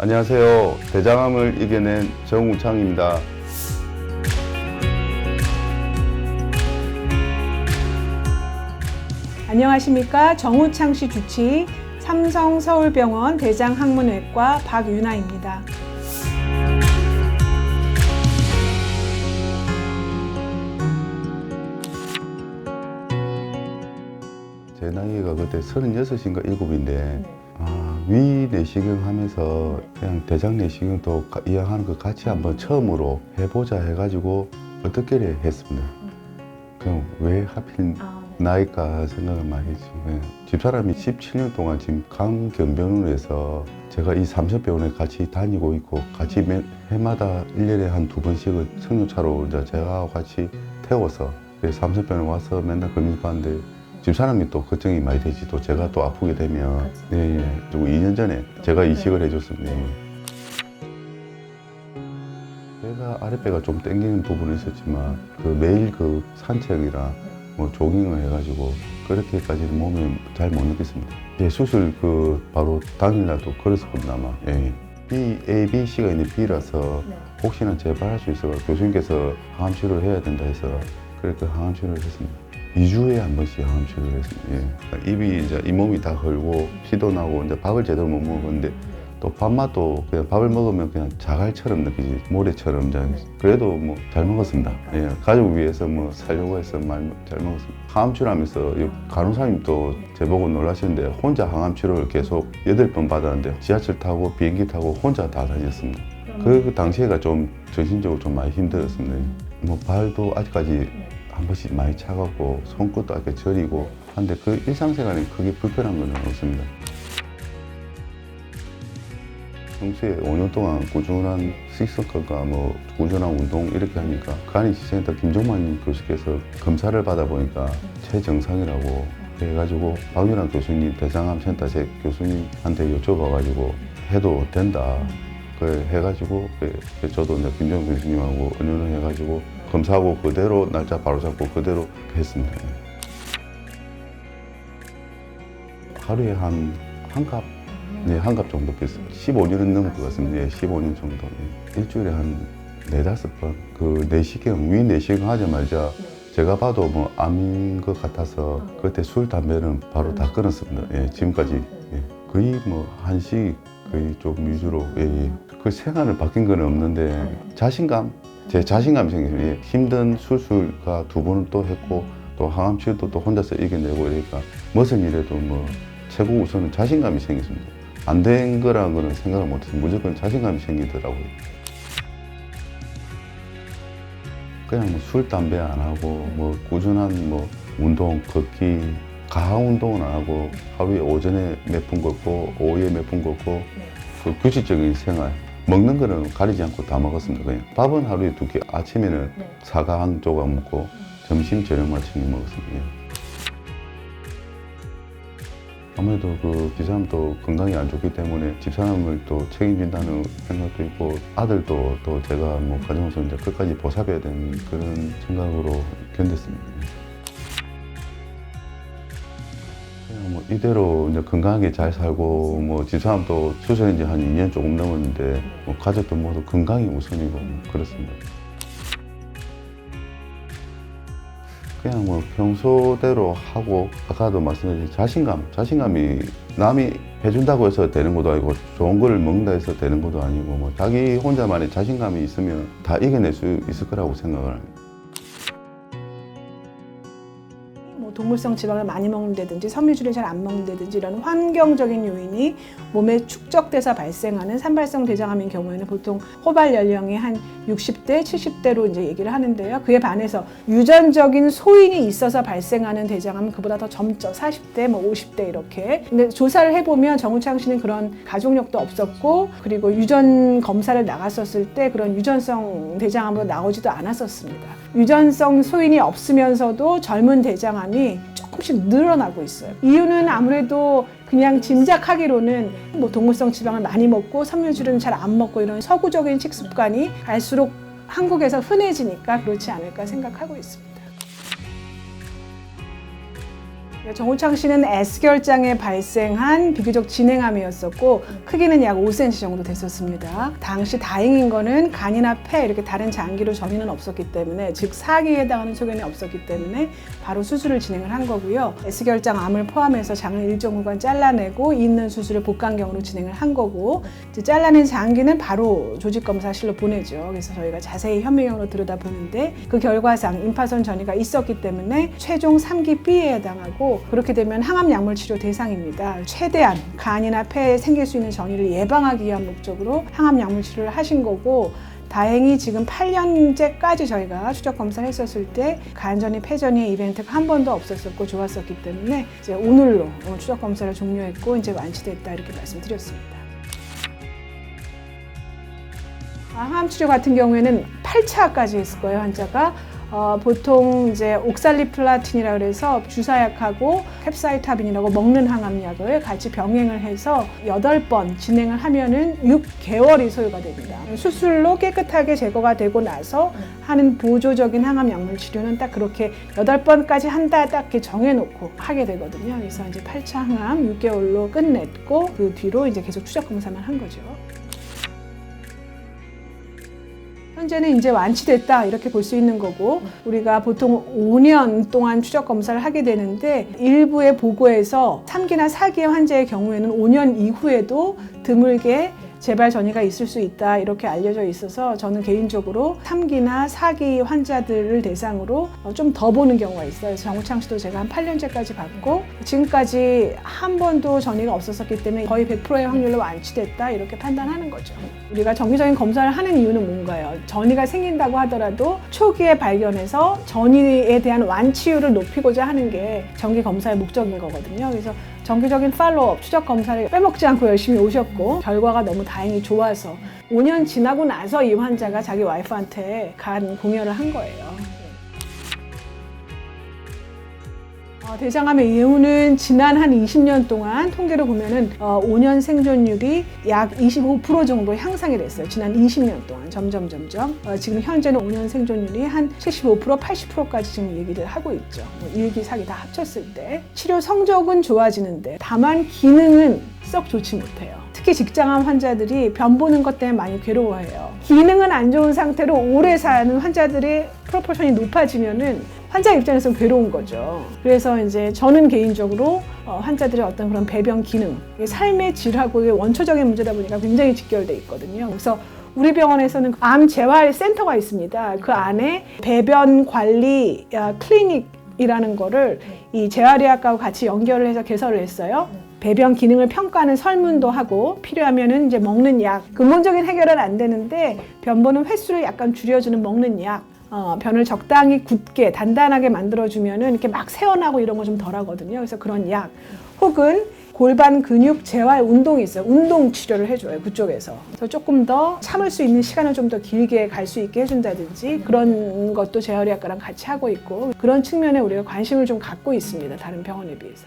안녕하세요. 대장암을 이겨낸 정우창입니다. 안녕하십니까. 정우창 씨 주치 삼성서울병원 대장학문외과 박유나입니다. 제 나이가 그때 36인가 7인데 위 내시경 하면서 그냥 대장 내시경도 이왕하는 거 같이 한번 처음으로 해보자 해가지고 어떻게 했습니다. 그럼 왜 하필 나이가 생각을 많이 했죠. 집사람이 17년 동안 지금 강경병원으로 해서 제가 이 삼성병원에 같이 다니고 있고 같이 해마다 1년에 한 2번씩은 승용차로 이제 제가 같이 태워서 삼성병원에 와서 맨날 검진받는데 집사람이 또 걱정이 많이 되지. 또 제가 또 아프게 되면 그리고 2년 전에 제가 이식을 해줬습니다. 제가 아랫배가 좀 땡기는 부분이 있었지만 매일 산책이랑 뭐 조깅을 해가지고 그렇게까지는 몸이 잘 못 느꼈습니다. 수술 바로 당일날도 그랬었거든요 아마. A, B, C가 있는 B라서 혹시나 재발할 수 있어서 교수님께서 항암 치료를 해야 된다 해서 그렇게 항암 치료를 했습니다. 2주에 한 번씩 항암 치료를 했습니다. 입이 이제 잇몸이 다 헐고 피도 나고 이제 밥을 제대로 못 먹었는데 또 밥맛도 그냥 밥을 먹으면 그냥 자갈처럼 느끼지 모래처럼 그래도 뭐 잘 먹었습니다. 가족 위해서 뭐 살려고 해서 잘 먹었습니다. 항암 치료하면서 간호사님도 제보고 놀라시는데 혼자 항암 치료를 계속 8번 받았는데 지하철 타고 비행기 타고 혼자 다 다녔습니다. 그 당시에가 좀 정신적으로 좀 많이 힘들었습니다. 뭐 발도 아직까지 한 번씩 많이 차갑고 손끝도 아직 저리고 한데 그 일상생활에 크게 불편한 건 없습니다. 평소에 5년 동안 꾸준한 식습관과 뭐 꾸준한 운동 이렇게 하니까 간이식센터 김종만 교수께서 검사를 받아보니까 최정상이라고 해가지고 박유나 교수님 대장암센터 제 교수님한테 여쭤봐가지고 해도 된다. 해가지고 저도 이제 김종만 교수님하고 의논을 해가지고 검사하고 그대로 날짜 바로 잡고 그대로 했습니다. 하루에 한 갑? 한 갑 정도 뺐습니다. 15년은 넘을 것 같습니다. 15년 정도. 일주일에 한 4-5번. 내시경, 위 내시경 하자마자 제가 봐도 뭐 암인 것 같아서 그때 술, 담배는 바로 다 끊었습니다. 지금까지. 거의 뭐 한식 거의 좀 위주로. 그 생활을 바뀐 건 없는데 제 자신감이 생겼어요. 힘든 수술과 2번을 또 했고 또 항암 치료도 또 혼자서 이겨내고 이러니까 무슨 일에도 뭐 최고 우선은 자신감이 생겼습니다. 안 된 거라는 거는 생각을 못했어요. 무조건 자신감이 생기더라고요. 그냥 뭐 술, 담배 안 하고 뭐 꾸준한 뭐 운동, 걷기, 가하 운동은 안 하고 하루에 오전에 몇 분 걷고 오후에 몇 분 걷고 그 규칙적인 생활. 먹는 거는 가리지 않고 다 먹었습니다. 그냥 밥은 하루에 2끼, 아침에는 사과 한 조각 먹고 점심, 저녁 아침에 먹었습니다. 아무래도 집사람도 건강이 안 좋기 때문에 집사람을 또 책임진다는 생각도 있고 아들도 또 제가 뭐 가정에서 이제 끝까지 보살펴야 되는 그런 생각으로 견뎠습니다. 뭐 이대로 이제 건강하게 잘 살고 뭐 집사람도 수술한 지 한 2년 조금 넘었는데 뭐 가족도 모두 건강이 우선이고 뭐 그렇습니다. 그냥 뭐 평소대로 하고 아까도 말씀드린 자신감이 남이 해준다고 해서 되는 것도 아니고 좋은 거를 먹는다 해서 되는 것도 아니고 뭐 자기 혼자만의 자신감이 있으면 다 이겨낼 수 있을 거라고 생각을 합니다. 동물성 지방을 많이 먹는다든지 섬유질을 잘 안 먹는다든지 이런 환경적인 요인이 몸에 축적돼서 발생하는 산발성 대장암인 경우에는 보통 호발 연령이 한 60대, 70대로 이제 얘기를 하는데요. 그에 반해서 유전적인 소인이 있어서 발생하는 대장암은 그보다 더 젊죠. 40대, 뭐 50대 이렇게. 근데 조사를 해보면 정우창 씨는 그런 가족력도 없었고 그리고 유전 검사를 나갔었을 때 그런 유전성 대장암으로 나오지도 않았었습니다. 유전성 소인이 없으면서도 젊은 대장암이 조금씩 늘어나고 있어요. 이유는 아무래도 그냥 짐작하기로는 뭐 동물성 지방을 많이 먹고 섬유질은 잘 안 먹고 이런 서구적인 식습관이 갈수록 한국에서 흔해지니까 그렇지 않을까 생각하고 있습니다. 정우창 씨는 S결장에 발생한 비교적 진행암이었었고 크기는 약 5cm 정도 됐었습니다. 당시 다행인 거는 간이나 폐 이렇게 다른 장기로 전이는 없었기 때문에, 즉 사기에 해당하는 소견이 없었기 때문에 바로 수술을 진행을 한 거고요. S결장 암을 포함해서 장을 일정 구간 잘라내고 있는 수술을 복강경으로 진행을 한 거고, 이제 잘라낸 장기는 바로 조직검사실로 보내죠. 그래서 저희가 자세히 현미경으로 들여다보는데 그 결과상 임파선 전이가 있었기 때문에 최종 3기 B에 해당하고, 그렇게 되면 항암 약물 치료 대상입니다. 최대한 간이나 폐에 생길 수 있는 전이를 예방하기 위한 목적으로 항암 약물 치료를 하신 거고, 다행히 지금 8년째까지 저희가 추적 검사를 했었을 때 간전이, 폐전이의 이벤트가 한 번도 없었었고 좋았었기 때문에 이제 오늘로 추적 검사를 종료했고 이제 완치됐다 이렇게 말씀드렸습니다. 항암 치료 같은 경우에는 8차까지 했을 거예요, 환자가. 보통 이제 옥살리플라틴이라고 해서 주사약하고 캡사이타빈이라고 먹는 항암약을 같이 병행을 해서 8번 진행을 하면은 6개월이 소요가 됩니다. 수술로 깨끗하게 제거가 되고 나서 하는 보조적인 항암 약물 치료는 딱 그렇게 8번까지 한다 딱 이렇게 정해놓고 하게 되거든요. 그래서 이제 8차 항암 6개월로 끝냈고 그 뒤로 이제 계속 추적 검사만 한 거죠. 현재는 이제 완치됐다 이렇게 볼 수 있는 거고, 우리가 보통 5년 동안 추적 검사를 하게 되는데 일부의 보고에서 3기나 4기의 환자의 경우에는 5년 이후에도 드물게 재발 전이가 있을 수 있다 이렇게 알려져 있어서 저는 개인적으로 3기나 4기 환자들을 대상으로 좀 더 보는 경우가 있어요. 그래서 정우창 씨도 제가 한 8년째까지 봤고 지금까지 한 번도 전이가 없었기 때문에 거의 100%의 확률로 완치됐다 이렇게 판단하는 거죠. 우리가 정기적인 검사를 하는 이유는 뭔가요? 전이가 생긴다고 하더라도 초기에 발견해서 전이에 대한 완치율을 높이고자 하는 게 정기 검사의 목적인 거거든요. 그래서 정기적인 팔로우업, 추적 검사를 빼먹지 않고 열심히 오셨고 결과가 너무 다행히 좋아서 5년 지나고 나서 이 환자가 자기 와이프한테 간 공여를 한 거예요. 대장암의 이유는 지난 한 20년 동안 통계로 보면은 5년 생존율이 약 25% 정도 향상이 됐어요. 지난 20년 동안 점점 지금 현재는 5년 생존율이 한 75%, 80%까지 지금 얘기를 하고 있죠. 1기, 4기 다 합쳤을 때 치료 성적은 좋아지는데 다만 기능은 썩 좋지 못해요. 특히 직장암 환자들이 변 보는 것 때문에 많이 괴로워해요. 기능은 안 좋은 상태로 오래 사는 환자들의 프로포션이 높아지면은 환자 입장에서 괴로운 거죠. 그래서 이제 저는 개인적으로 환자들의 어떤 그런 배변 기능, 삶의 질하고의 원초적인 문제다 보니까 굉장히 직결돼 있거든요. 그래서 우리 병원에서는 암 재활 센터가 있습니다. 그 안에 배변 관리 클리닉이라는 거를 이 재활의학과와 같이 연결을 해서 개설을 했어요. 배변 기능을 평가하는 설문도 하고 필요하면은 이제 먹는 약, 근본적인 해결은 안 되는데 변 보는 횟수를 약간 줄여주는 먹는 약, 변을 적당히 굳게 단단하게 만들어주면은 이렇게 막 새어나고 이런 거 좀 덜하거든요. 그래서 그런 약 혹은 골반 근육 재활 운동이 있어요. 운동 치료를 해줘요, 그쪽에서. 그래서 조금 더 참을 수 있는 시간을 좀 더 길게 갈 수 있게 해준다든지 그런 것도 재활의학과랑 같이 하고 있고 그런 측면에 우리가 관심을 좀 갖고 있습니다, 다른 병원에 비해서.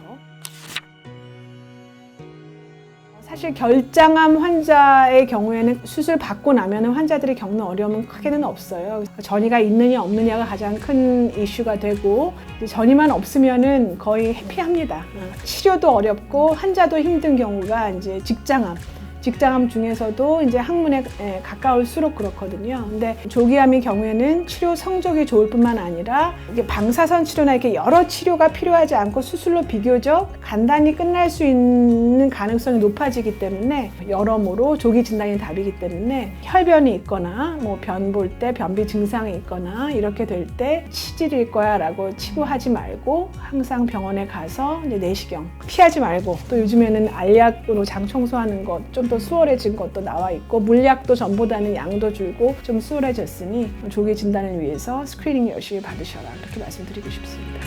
사실 결장암 환자의 경우에는 수술 받고 나면 환자들이 겪는 어려움은 크게는 없어요. 전이가 있느냐 없느냐가 가장 큰 이슈가 되고 전이만 없으면은 거의 해피합니다. 치료도 어렵고 환자도 힘든 경우가 이제 직장암 중에서도 이제 항문에 가까울수록 그렇거든요. 근데 조기암의 경우에는 치료 성적이 좋을 뿐만 아니라 이게 방사선 치료나 이렇게 여러 치료가 필요하지 않고 수술로 비교적 간단히 끝날 수 있는 가능성이 높아지기 때문에 여러모로 조기 진단이 답이기 때문에 혈변이 있거나 뭐 변 볼 때 변비 증상이 있거나 이렇게 될 때 치질일 거야라고 치부하지 말고 항상 병원에 가서 이제 내시경 피하지 말고 또 요즘에는 알약으로 장 청소하는 것 좀 더 수월해진 것도 나와 있고 물약도 전보다는 양도 줄고 좀 수월해졌으니 조기 진단을 위해서 스크리닝 열심히 받으셔라 이렇게 말씀드리고 싶습니다.